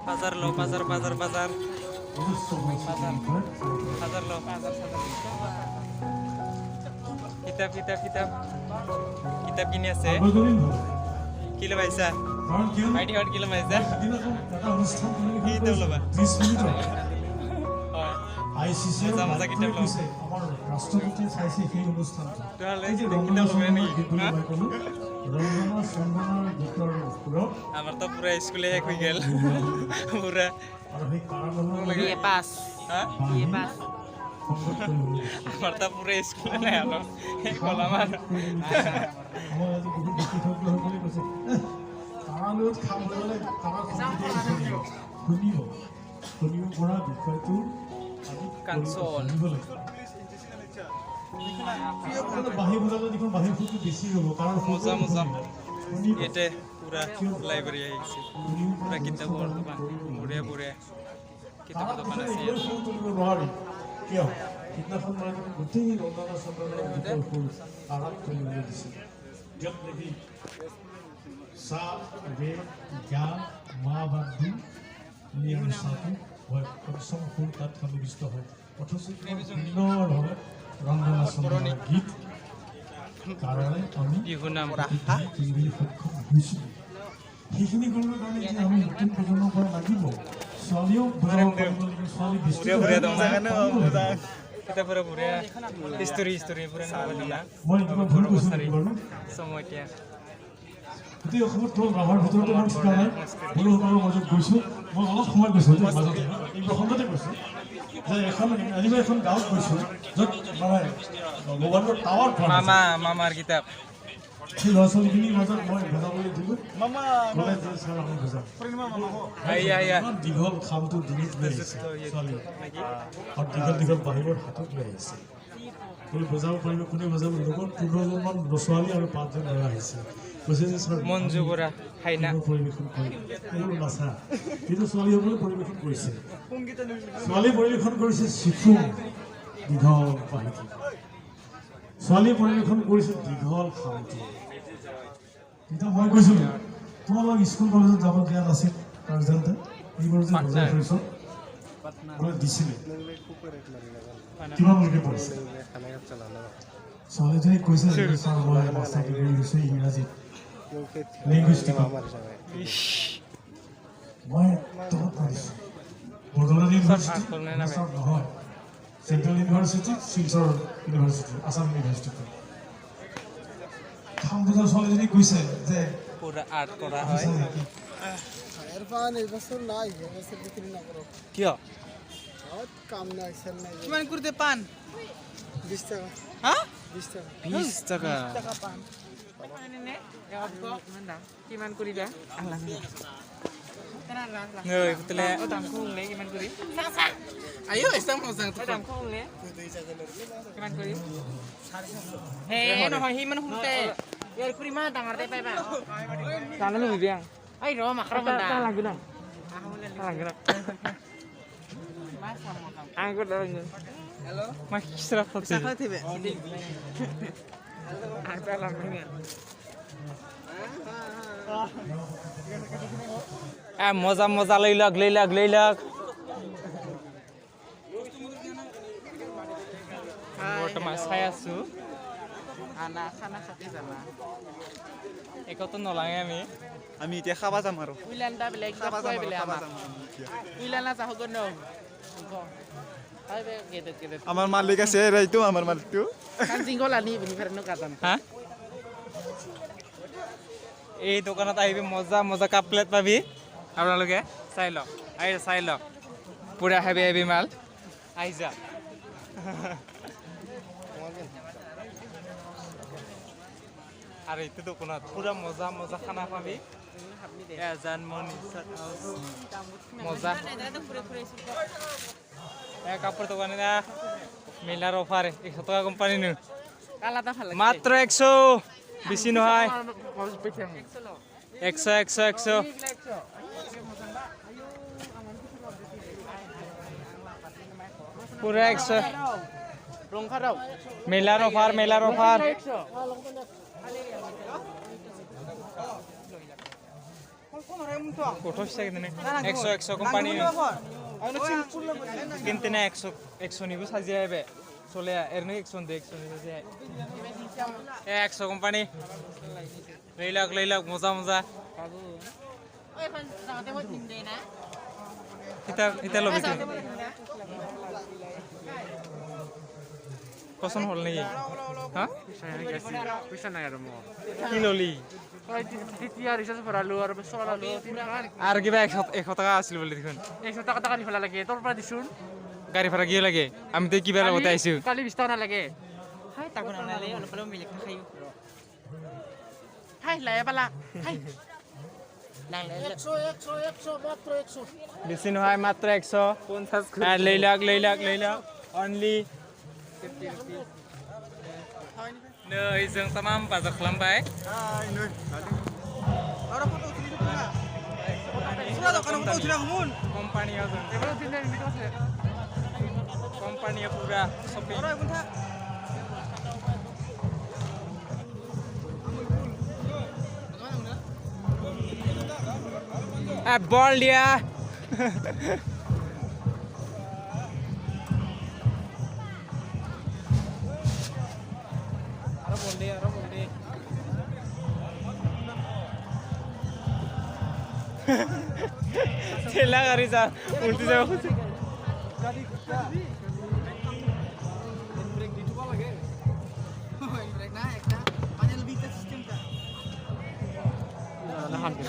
Pasar lo, pasar. Pasar lo, pasar. Kitab gini আছে kilo পাইছা ID hot kilo পাইছা কি তো লবা 30 মিনিট হয় আইসিসির মজা কিতাব লও আমার রাষ্ট্রপতি চাইছে সেই অনুষ্ঠানটো তাহলে এই যে কিতাব লবে নাকি রবীন্দ্রনাথ সম্মানৰ গীতৰ সুৰত আমাৰ তো পুৰা স্কুলে শেষ হয়ে গেল পুৰা আৰু সেই কাৰাগাৰৰ লাগে পাস হ্যাঁ পাস আমাৰ তো পুৰা স্কুলে নাই আলো কল আমাৰ আমাৰ আজি বহুত বিশেষজ্ঞসকলে কৈছে কাৰাগাৰত খাবলৈ কাৰা শুনিব পৰা বিষয়টো কানসোল বাহিৰ বজাৰত দেখোন বাহিৰ ফুটটো বেছি হ'ব কাৰণ মজা মজা এটা পুৰা লাইব্ৰেৰি আইছে পুৰা কিতাব দোকান বড়িয়া বড়িয়া কিতাব দোকান আছে নোৱাৰি কিয় কিতাপখন মানে গোটেই ৰন্ধা চন্ধা ফুল আৰাম কৰিবলৈ দিছে য'ত নেকি চাহ ৰে জ্ঞান মা বান্ধি নিয়ম চাহটো হয় কমচম ফুল তাত সন্নিৱিষ্ট হয় অথচ সুন্দৰভাৱে ৰন্ধা চন্ধা গীত কাৰণে আমি বিহুনাম কৰিবলৈ সক্ষম হৈছিলোঁ সেইখিনি কৰিবলৈ কাৰণে যে আমি নতুন প্ৰজন্মৰ পৰা লাগিব ছোৱালীও বুজাব পাৰিব লাগিব ছোৱালী kita pura-pura history pura nggak মই কিবা ভুল কৈছোঁ নেকি বাৰু semua dia গোটেই অসমত তোৰ ৰাভাৰ ভিতৰতে মই ঠিকা নাই বড়োসকলৰ মাজত গৈছোঁ মই অলপ সময় গৈছোঁ মাজত এই প্ৰসংগতে কৈছোঁ যে এখন গাঁৱত গৈছোঁ য'ত মানে মোবাইলৰ টাৱাৰ mamar kitab সেই ল'ৰা ছোৱালীখিনিৰ মাজত মই বুজাবলৈ দিলোঁ ক'লে যে ছাৰ আমি বুজাম iya দীঘল খামটো ডিঙিত লৈ আহিছে ছোৱালী আৰু দীঘল বাহিৰৰ হাতত লৈ আহিছে বোলে বুজাব পাৰিব কোনে বুজাব লগত 15জনমান ছোৱালী আৰু 5জন ল'ৰা আহিছে কৈছে যে ছাৰ মঞ্জু বৰা হাইনা পৰিৱেশন কৰিম এইবোৰ নাচা কিন্তু ছোৱালীসকলে পৰিৱেশন কৰিছে ছোৱালী পৰিৱেশন কৰিছে শিশু দীঘল বাহিনী ছোৱালী পৰিৱেশন কৰিছে দীঘল খামটি তেতিয়া মই কৈছিলোঁ তোমালোক স্কুল কলেজত যাব দিয়া নাছিল ৰিজাল্টে এইবাৰ যে বজাই ফুৰিছোঁ বোলে দিছিলে কিমানলৈকে পৰিছে ছোৱালীজনীক কৈছে যে ছাৰ মই মাষ্টাৰ ডিগ্ৰী লৈছোঁ ইংৰাজীত লিংগুইষ্টিকত মই তলত পঢ়িছোঁ বৰদলৈ ইউনিভাৰ্চিটি নহয় central university Silchar university Assam university খাম বজাৰ ছোৱালীজনী কৈছে যে পুরা আর্ট করা হয় কিয় কিমান করতে পান 20 টাকা হ্যাঁ 20 টাকা 20 টাকা পান কিমান কৰিবা Ngơi, betul ya. Oh, tangkung le, gimana kuri? Ayo, isang mo sang tangkung le. Gimana kuri? Hei, no hi man hunte. Yar kuri mah tangar teh pa. Sana lu biang. Ay, ro makro manda. Ta lagi dong. Lagi dong. Angkut dong. Halo. Mas kisra foto. Sakit tiba. Ada lagi. মজা মজা লৈ লওক বৰ্তমান চাই আছো একতো নলাঙে আমি এতিয়া খাবা যাম আৰু আমার মালিক আছে রাইতো আমার মালিকটো হা এই দোকানত আহিবি মজা মজা কাপ প্লেট পাবি আপোনালোকে চাই লওক পুৰা হেভি মাল আহি যা আৰু এইটো দোকানত পুৰা মজা মজা খানা পাবি এজান মজা কাপোৰ দোকানে না মেলাৰ অফাৰ 100 টকা কোম্পানী নো মাত্ৰ 100 বেছি নহয় 100 পুৰা 100 মেলাৰ অফাৰ गथ' फिसा गिदिनो 100 कम्पानि किन्थिना 100निबो साजिया बे सलाया एरनो 100 साजिया 100 कम्पानि लैलाक मजा kita lebih ke kosan hol nih hah bisa nanya dong kiloli আর কিবা এক টাকা আছিল বলে দেখুন 100 টাকা গাড়ি ফেলা লাগে তোর পৰা দিছুন গাড়ী ভাড়া কিয় লাগে আমি তো কিবা লগতে আইছো কালি 20 টাকা লাগে Hai takut nak lele, kalau belum milik kayu. হাই লাই পালা হাই Lang lele. 100 বেশি নহয় মাত্র 150 আর লইলাক অনলি 50 rupiah नै जों तमाम बाजार खालामबाय कम्पानियाव जों कम्पानिया पुरा shopping bol dia Ara bol deh Cela kari sa ulti sa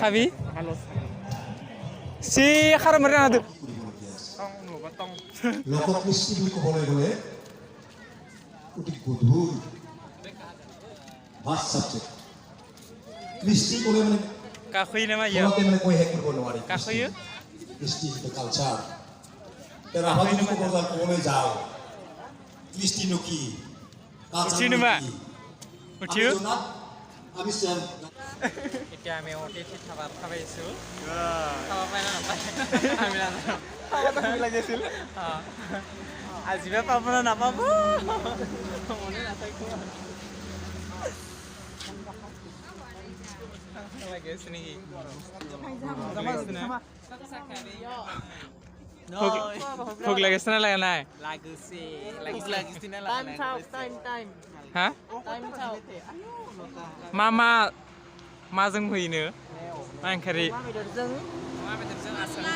Khabi si kharam merana tu Lokok mesti ko boleh utik gudhur vast subject Kristi boleh mane kakhui nama ya kote mane koi hek korbo nwari kakhui Kristi the culture tera hadi ko bozar kone jao Kristi no ki Uchi nama uchiu আমি সেন এতিয়া আমি OTT খাবার খাবাইছো খাবা পাই না নাপাই আমি নাজানো খাবাটা কি লাগিছিল আজিবা পাব না নাপাব মনে নাথাকিব লাগিছে নেকি ভোক লাগিছে না লাগা নাই লাগিছে না লাগা নাই time. হা माजों होयोनो मा ओंख्रि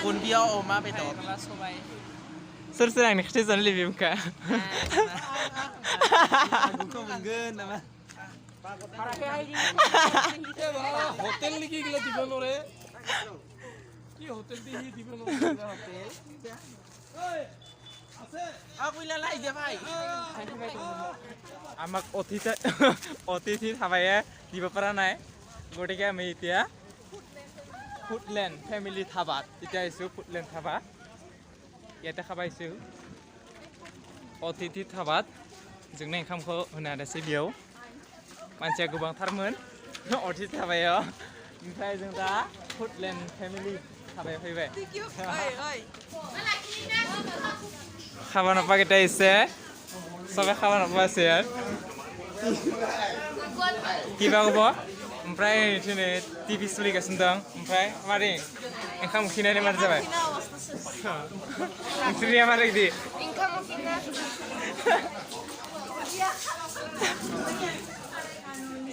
Bunbiao oma bedor. सोर आंनि खोथाया जानो लुबैयो मुखा হোটেল নেকি গিলা দিব নৰে কি হোটেল দি দিব নৰে hotel Akuila lai dia bhai. আমাক অতিথি খাবায়ে দিব পৰা নাই গতিকে আমি এতিয়া ফুডলেণ্ড ফেমিলি ধাবাত এতিয়া আহিছোঁ ফুডলেণ্ড ধাবা ইয়াতে খাবাইছোঁ অতিথি ধাবাত जोंनो ओंखामखौ होनो हादोंसै बेयाव मानसिया गोबांथारमोन अतिथि धाबायाव ओमफ्राय जों दा फुडलेण्ड फेमिलि धाबायाव फैबाय খাবা নাপাকেইটা আহিছে চবে খাবা নাপাইছে আৰু কিবা ক'ব ओमफ्राय दिनै टिभि सोलिगासिनो दं ओमफ्राय मारै ओंखाम उखैनानै मारै जाबाय ओंख्रिया मारै बिदि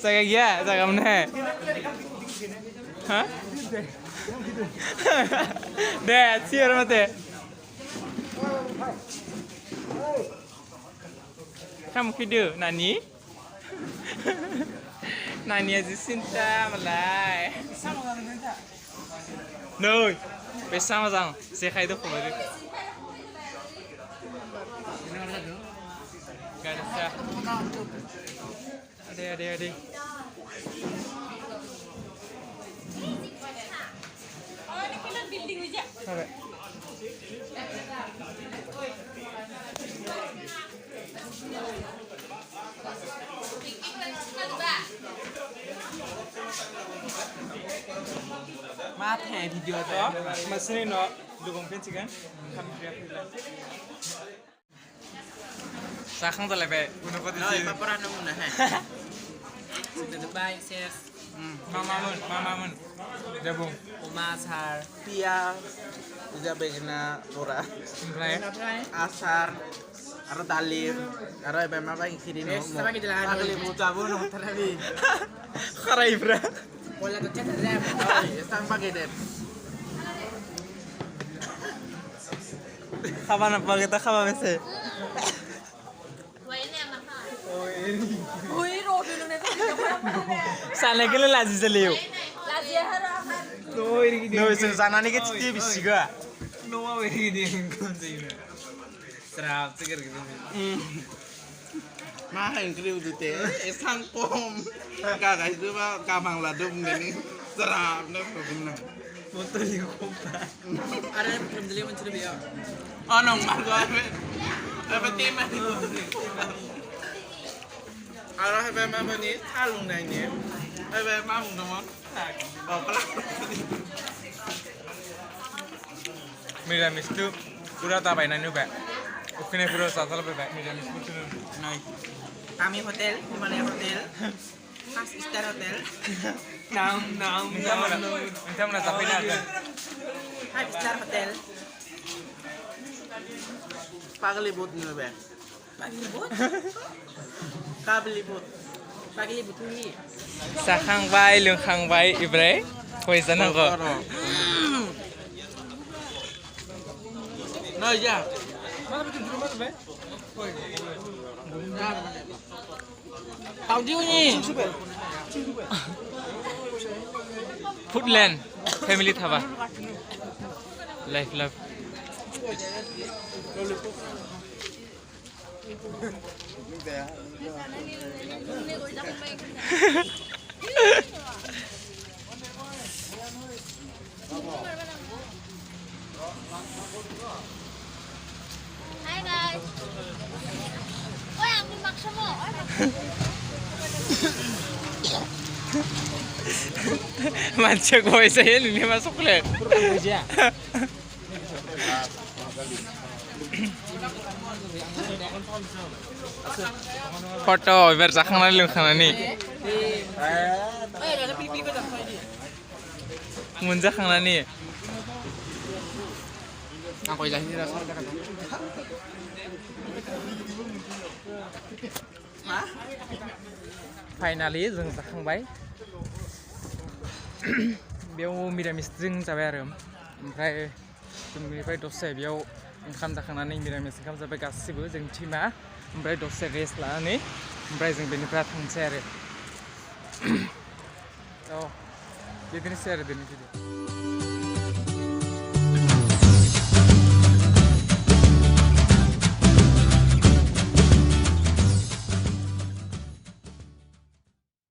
जायगा गैया जायगा मोनहे हा दे सियर माथे ओंखाम उखैदो नानि Nanya Jacinta malai. No, bersama sang. Saya kaya itu kemarin. Gak ada. Ada. Oh, ini kita building aja. Sampai. Mate video tu. Masih no dukung penci kan? Kami pria pria. Sakang tu lebih. Guna kau tu. Oi, paparan nung na ha. Sudah baik, sis. Mamamun. Jabung. Oma asar, pia, juga begina pura, Ompray. asar, aro dalir, aro ebema bagi kiri no. Sama kita lah. Pagli buta bu no terabi. Karay bra. Wala to chat rap. Estang pagi deh. Kapan apa kita kapan mese? Wah, ini anak ha. Uy, Robin, ano na ito? Sana kilo lazi saliu. Lagi harapan. No iri gidi. No sana ni kecil bisiga. No wa iri gidi kon sih. Serap seger gitu. Main kriu dute, estang pom. Kakak itu mah kamang ladum gini. Serap no benar. Motor di kompa. Ada yang belum beli mencuri biar. Oh nong margo apa tim itu. Arah apa mama ni alung dah ni. Apa mama nong. Oh pelak. Miramis tu pura tak baik nanu pak. Ukne pura satal pe pak miramis tu nu. Noi. Kami hotel, di mana hotel? Mas Star Hotel. Minta mana tapi nak kan. Five Star Hotel. Paglibot nyo ba? Paglibot? Kablibot. Paglibot ni. Sakang bay, lungkang bay, ibre. Koi sana ko. No ya. Tao diu ni. Foodland family thaba. Life love. Hai guys. Oi, aku maksa mo. Macam kau saya ni masuk le. Foto, biar sakang nali lungkang ni. Ay, ada pilih-pilih ko dapat dia. Munja kang nani. Ako ilang nila sa Finally जों जाखांबाय बेयाव मिरामिस जों जाबाय आरो ओमफ्राय जोंनिफ्राय दसे बेयाव ओंखाम जाखांनानै मिरामिस ओंखाम जाबाय गासिबो जों टिमा ओमफ्राय दसे रेस्ट लानानै ओमफ्राय जों बेनिफ्राय थांसै आरो बिदिनोसै आरो दिनै